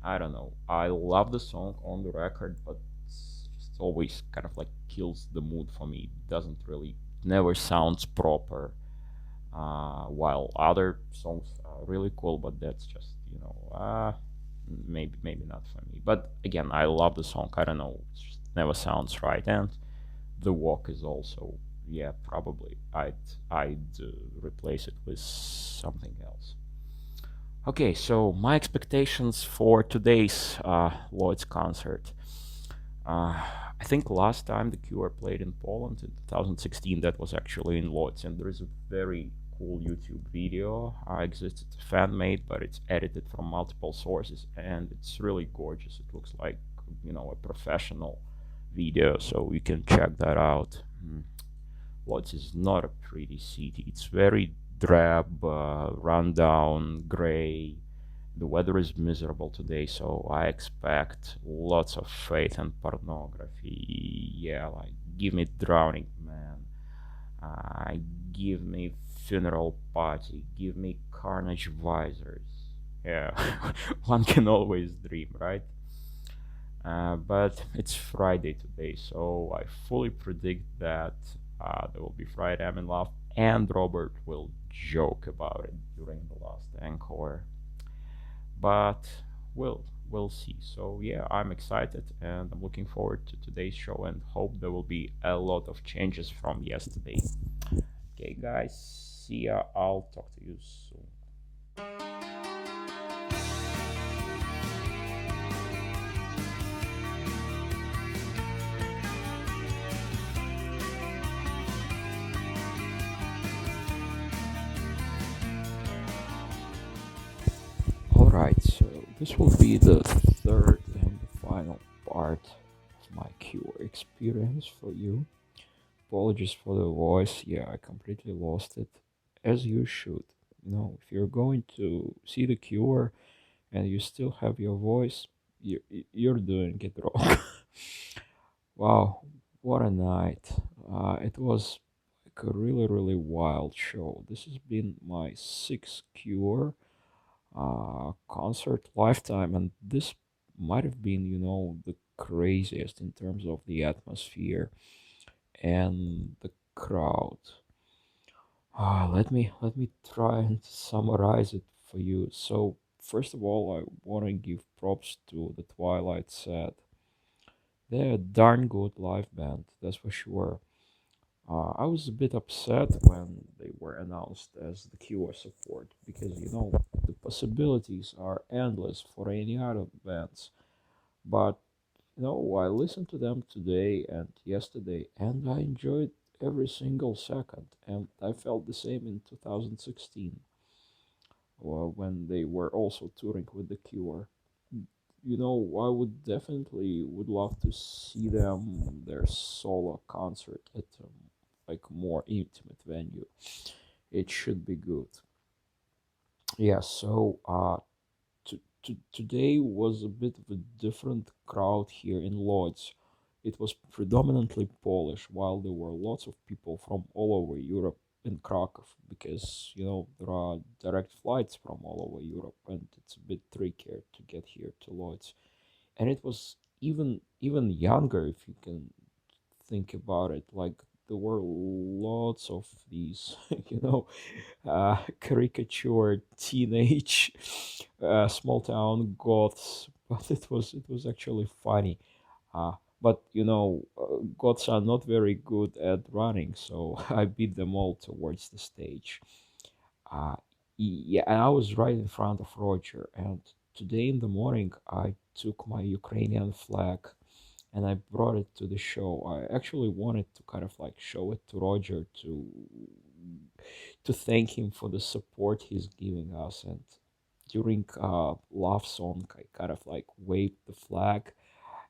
I don't know. I love the song on the record, but it's just always kind of like kills the mood for me. It doesn't really, never sounds proper. While other songs are really cool, but that's just maybe not for me. But again, I love the song. I don't know, it just never sounds right, and the walk is also, yeah, probably I'd replace it with something else. Okay, so my expectations for today's Lloyd's concert. I think last time the Cure played in Poland in 2016, that was actually in Lodz, and there is a very cool YouTube video. Exists, it's fan made, but it's edited from multiple sources, and it's really gorgeous. It looks like a professional video, so you can check that out. Lodz is not a pretty city. It's very drab, rundown, gray. The weather is miserable today, so I expect lots of faith and pornography. Yeah, like give me Drowning Man, give me Funeral Party, give me Carnage Visors. Yeah, one can always dream, right? But it's Friday today, so I fully predict that there will be Friday I'm in Love, and Robert will joke about it during the last encore. But we'll see. So yeah, I'm excited and I'm looking forward to today's show and hope there will be a lot of changes from yesterday. Okay, guys, see ya. I'll talk to you soon. Alright, so this will be the third and final part of my Cure experience for you. Apologies for the voice, yeah, I completely lost it, as you should. If you're going to see the Cure and you still have your voice, you're doing it wrong. Wow, what a night. It was like a really, really wild show. This has been my sixth Cure concert lifetime, and this might have been the craziest in terms of the atmosphere and the crowd. Let me try and summarize it for you. So first of all, I want to give props to the Twilight Set. They're a darn good live band, that's for sure. I was a bit upset when they were announced as the Cure support because the possibilities are endless for any other bands. But I listened to them today and yesterday, and I enjoyed every single second. And I felt the same in 2016, when they were also touring with the Cure. I would definitely would love to see them their solo concert at like a more intimate venue. It should be good. Yeah. So today was a bit of a different crowd here in Lodz. It was predominantly Polish, while there were lots of people from all over Europe in Krakow because there are direct flights from all over Europe, and it's a bit trickier to get here to Lodz. And it was even younger if you can think about it. Like there were lots of these, caricature teenage small town goths, but it was actually funny. But goths are not very good at running, so I beat them all towards the stage. Uh, yeah, and I was right in front of Roger. And today in the morning, I took my Ukrainian flag and I brought it to the show. I actually wanted to kind of like show it to Roger to thank him for the support he's giving us. And during love song, I kind of like waved the flag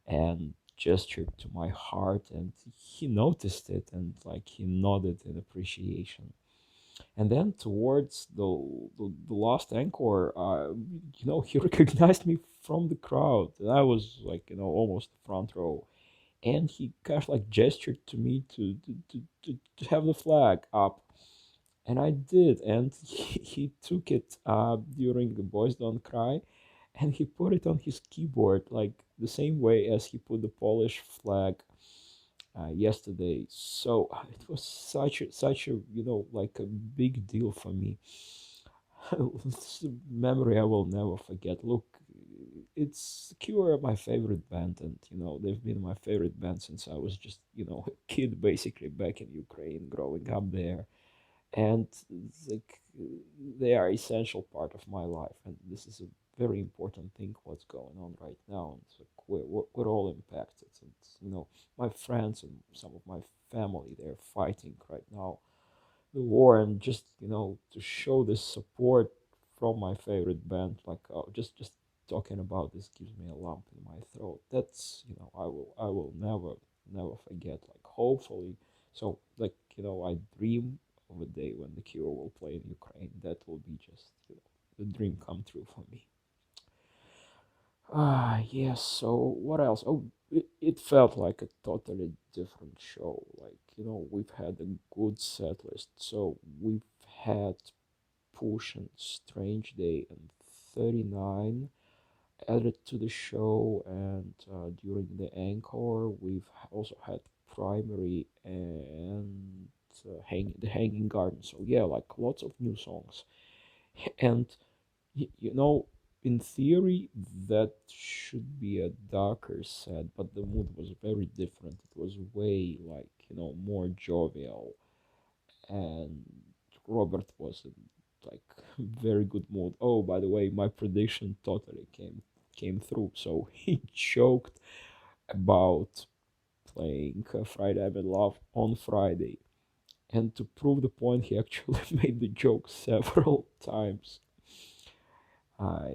and gestured to my heart, and he noticed it and like he nodded in appreciation. And then towards the last encore, he recognized me from the crowd. And I was like, almost front row. And he kind of like gestured to me to have the flag up. And I did. And he took it during the Boys Don't Cry. And he put it on his keyboard, like the same way as he put the Polish flag yesterday. So it was such a like a big deal for me. It's a memory I will never forget. Look, it's Cure, my favorite band, and they've been my favorite band since I was just a kid, basically back in Ukraine, growing up there, and like they are essential part of my life, and this is a very important thing what's going on right now. And it's like we're all impacted, and my friends and some of my family, they're fighting right now the war, and just to show this support from my favorite band, like just talking about this gives me a lump in my throat. That's I will never forget, like hopefully. So like I dream of a day when the Cure will play in Ukraine. That will be just the dream come true for me. Yes. So what else? Oh, it felt like a totally different show. Like we've had a good set list. So we've had Push and Strange Day and 39 added to the show, and during the encore, we've also had Primary and the Hanging Garden. So yeah, like lots of new songs, and Y- you know, in theory, that should be a darker set, but the mood was very different. It was way like, more jovial, and Robert was in like very good mood. Oh, by the way, my prediction totally came through. So he joked about playing Friday I'm in Love on Friday. And to prove the point, he actually made the joke several times.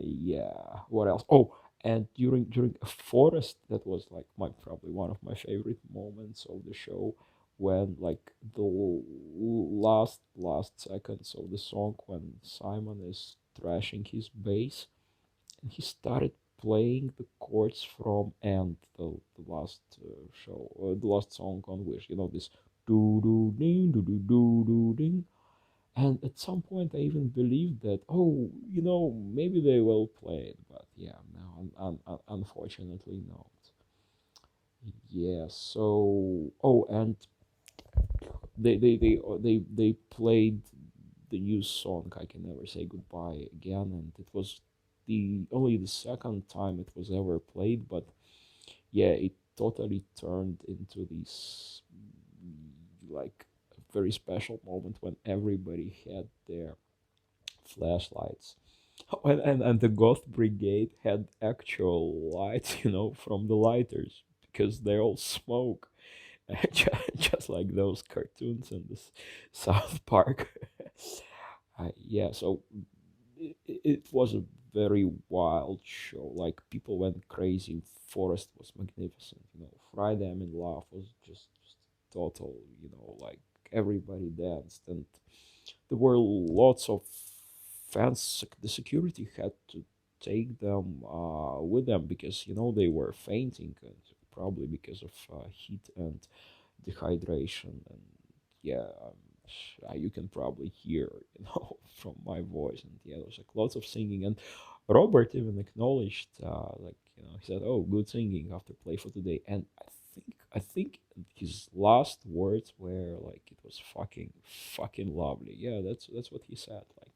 Yeah. What else? Oh, and during a forest, that was like my probably one of my favorite moments of the show, when like the last seconds of the song, when Simon is thrashing his bass, and he started playing the chords from End, the last show, the last song on Wish. This do do ding do do do do ding, and at some point, I even believed that, oh, maybe they will play it. But yeah, no, unfortunately not. Yeah. So, and they played the new song "I Can Never Say Goodbye" again, and it was the only the second time it was ever played, but yeah, it totally turned into this like a very special moment when everybody had their flashlights. And the Goth Brigade had actual lights, from the lighters because they all smoke, just like those cartoons in the South Park. Yeah, so it was a very wild show. Like people went crazy. Forest was magnificent. Friday I'm in Love was just total. Like everybody danced, and there were lots of fans. The security had to take them with them because they were fainting, and probably because of heat and dehydration. And yeah, you can probably hear from my voice. And yeah, there was like lots of singing, and Robert even acknowledged like he said, "Oh, good singing after play for today." And I think his last words were like, "It was fucking lovely." Yeah, that's what he said. Like,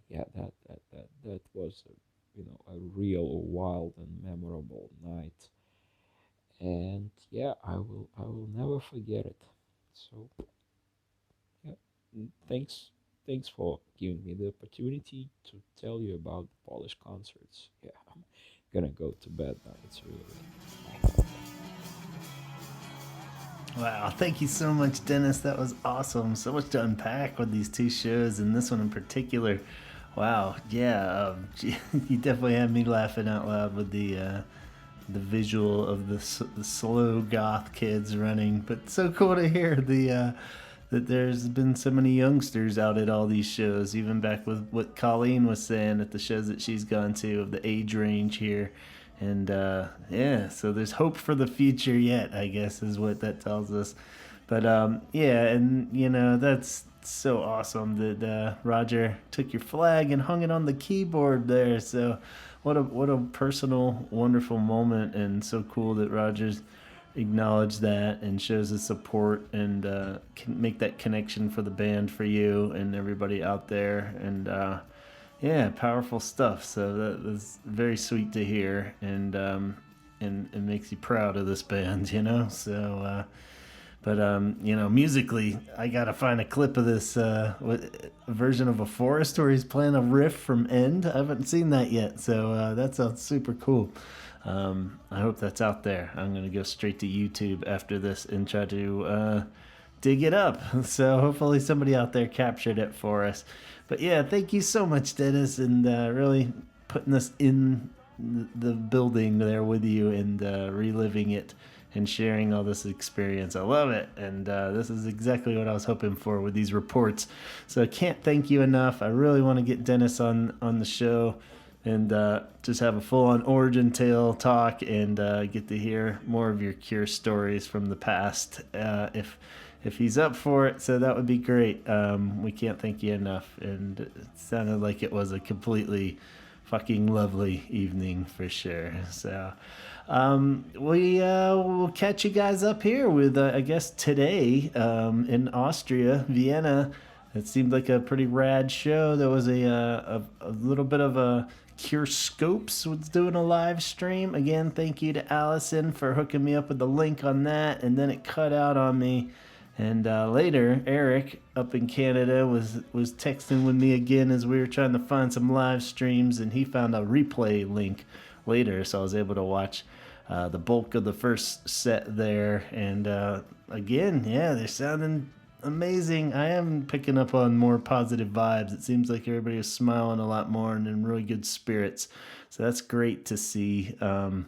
yeah, that was a real wild and memorable night. And yeah, I will never forget it. So yeah, thanks for giving me the opportunity to tell you about the Polish concerts. Yeah, I'm gonna go to bed now. It's really late. Bye. Wow, thank you so much, Dennis. That was awesome. So much to unpack with these two shows and this one in particular. Wow, yeah, you definitely had me laughing out loud with the visual of the slow goth kids running. But so cool to hear that there's been so many youngsters out at all these shows. Even back with what Colleen was saying at the shows that she's gone to of the age range here. And yeah, so there's hope for the future yet, I guess, is what that tells us. But yeah, and that's so awesome that Roger took your flag and hung it on the keyboard there. So what a personal, wonderful moment, and so cool that Roger's acknowledged that and shows his support and can make that connection for the band for you and everybody out there. And yeah, powerful stuff. So that was very sweet to hear, and it makes you proud of this band, So, but musically, I gotta find a clip of this version of a Forest where he's playing a riff from End. I haven't seen that yet, so that sounds super cool. I hope that's out there. I'm gonna go straight to YouTube after this and try to dig it up. So hopefully somebody out there captured it for us. But yeah, thank you so much, Dennis, and really putting us in the building there with you and reliving it and sharing all this experience. I love it, and this is exactly what I was hoping for with these reports. So I can't thank you enough. I really want to get Dennis on the show and just have a full-on origin tale talk and get to hear more of your Cure stories from the past. If he's up for it, so that would be great. We can't thank you enough, and it sounded like it was a completely fucking lovely evening for sure. So we will catch you guys up here with I guess today in Austria, Vienna. It seemed like a pretty rad show. There was a little bit of a Cure Scopes was doing a live stream. Again, thank you to Allison for hooking me up with the link on that, and then it cut out on me. And later, Eric up in Canada was texting with me again as we were trying to find some live streams, and he found a replay link later, so I was able to watch the bulk of the first set there. And again, yeah, they're sounding amazing. I am picking up on more positive vibes. It seems like everybody is smiling a lot more and in really good spirits, so that's great to see. And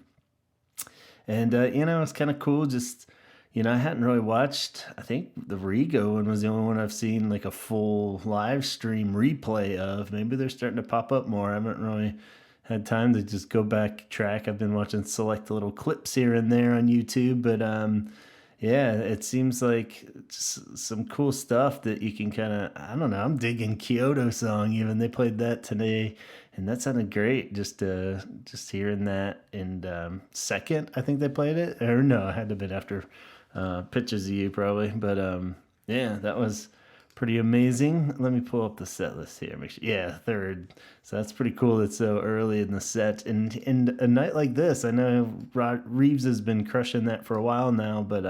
it's kind of cool. Just I hadn't really watched. I think the Rigo one was the only one I've seen like a full live stream replay of. Maybe they're starting to pop up more. I haven't really had time to just go back track. I've been watching select little clips here and there on YouTube, but Yeah, it seems like just some cool stuff that you can kind of, I don't know, I'm digging Kyoto song even. They played that today and that sounded great. Just hearing that. And second, I think they played it. Or no, it had to have been after Pictures of You probably. But yeah, that was pretty amazing. Let me pull up the set list here. Make sure, yeah, third. So that's pretty cool. It's so early in the set, and in a night like this, I know Reeves has been crushing that for a while now, but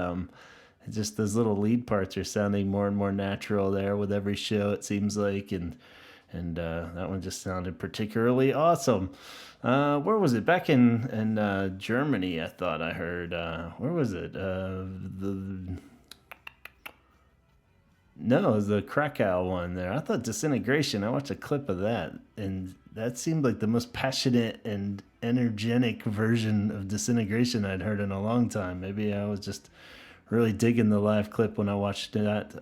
just those little lead parts are sounding more and more natural there with every show. It seems like, and that one just sounded particularly awesome. Where was it? Back in Germany, I thought I heard. Where was it? The No, it was the Krakow one there. I thought Disintegration. I watched a clip of that, and that seemed like the most passionate and energetic version of Disintegration I'd heard in a long time. Maybe I was just really digging the live clip when I watched that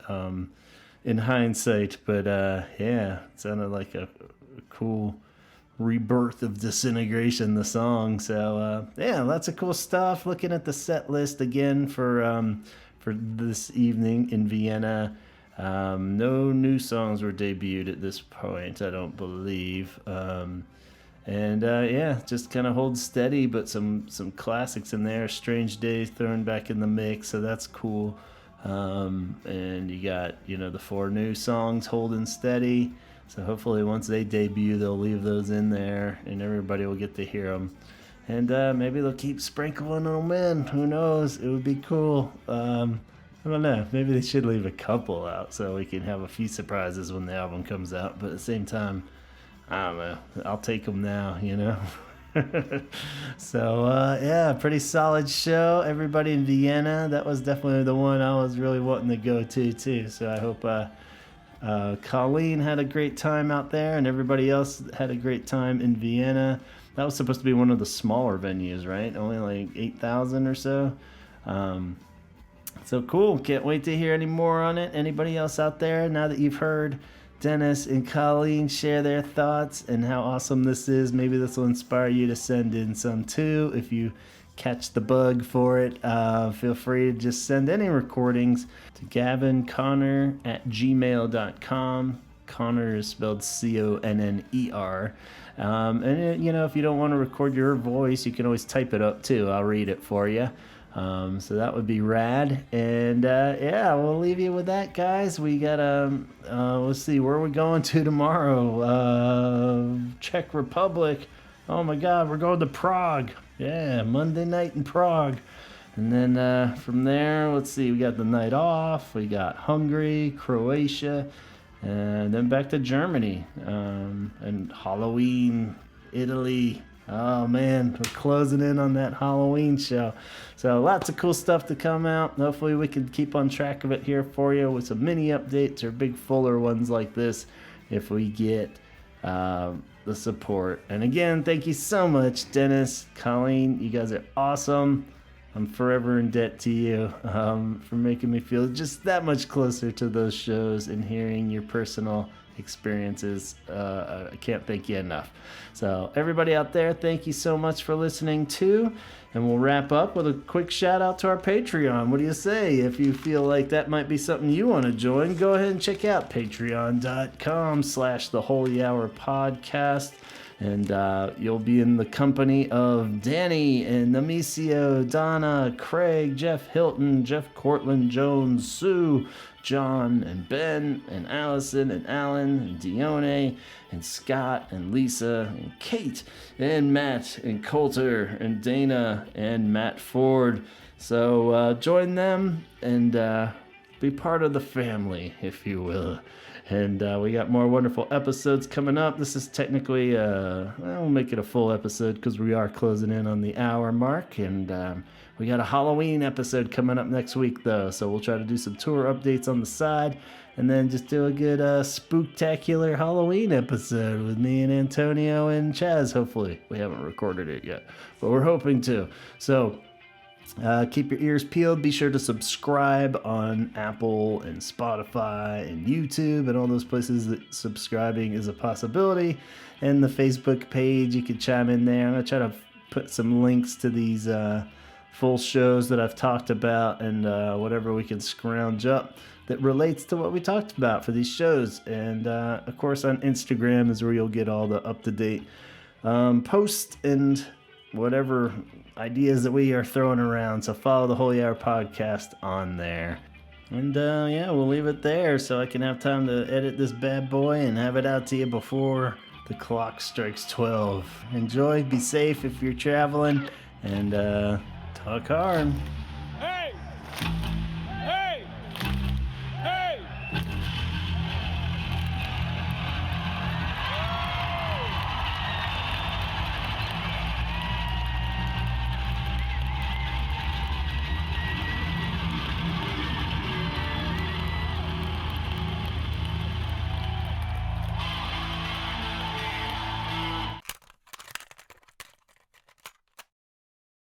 in hindsight. But yeah, it sounded like a cool rebirth of Disintegration, the song. So yeah, lots of cool stuff. Looking at the set list again for this evening in Vienna. No new songs were debuted at this point, I don't believe. And yeah, just kind of hold steady, but some classics in there. Strange Days thrown back in the mix, so that's cool. And you got the four new songs holding steady. So hopefully once they debut, they'll leave those in there, and everybody will get to hear them. And maybe they'll keep sprinkling them in. Who knows? It would be cool. I don't know. Maybe they should leave a couple out so we can have a few surprises when the album comes out. But at the same time, I don't know. I'll take them now. So, yeah, pretty solid show. Everybody in Vienna. That was definitely the one I was really wanting to go to, too. So I hope Colleen had a great time out there and everybody else had a great time in Vienna. That was supposed to be one of the smaller venues, right? Only like 8,000 or so. So cool. Can't wait to hear any more on it. Anybody else out there, now that you've heard Dennis and Colleen share their thoughts and how awesome this is, maybe this will inspire you to send in some too. If you catch the bug for it, feel free to just send any recordings to gavinconnor@gmail.com. Connor is spelled Conner. And if you don't want to record your voice, you can always type it up too. I'll read it for you. So that would be rad. And yeah, we'll leave you with that, guys. We got let's see, where are we going to tomorrow? Czech Republic. Oh my God, we're going to Prague. Yeah, Monday night in Prague. And then from there, let's see, we got the night off. We got Hungary, Croatia, and then back to Germany. And Halloween, Italy. Oh man, we're closing in on that Halloween show. So lots of cool stuff to come out. Hopefully we can keep on track of it here for you with some mini updates or big fuller ones like this if we get the support. And again, thank you so much, Dennis, Colleen. You guys are awesome. I'm forever in debt to you for making me feel just that much closer to those shows and hearing your personal experiences. I can't thank you enough. So everybody out there, thank you so much for listening too. And we'll wrap up with a quick shout out to our Patreon. What do you say? If you feel like that might be something you want to join, go ahead and check out patreon.com/The Holy Hour Podcast. And you'll be in the company of Danny and Amicio, Donna, Craig, Jeff Hilton, Jeff Cortland, Jones, Sue, John, and Ben, and Allison, and Alan, and Dione, and Scott, and Lisa, and Kate, and Matt, and Coulter, and Dana, and Matt Ford. So join them and be part of the family, if you will. And we got more wonderful episodes coming up. This is technically, we'll make it a full episode because we are closing in on the hour mark. And we got a Halloween episode coming up next week, though. So we'll try to do some tour updates on the side. And then just do a good spooktacular Halloween episode with me and Antonio and Chaz, hopefully. We haven't recorded it yet, but we're hoping to. So keep your ears peeled. Be sure to subscribe on Apple and Spotify and YouTube and all those places that subscribing is a possibility. And the Facebook page, you can chime in there. I'm going to try to put some links to these full shows that I've talked about, and whatever we can scrounge up that relates to what we talked about for these shows. And of course on Instagram is where you'll get all the up-to-date posts and whatever ideas that we are throwing around. So follow the Holy Hour podcast on there. And yeah, we'll leave it there so I can have time to edit this bad boy and have it out to you before the clock strikes 12. Enjoy, be safe if you're traveling, and talk hard.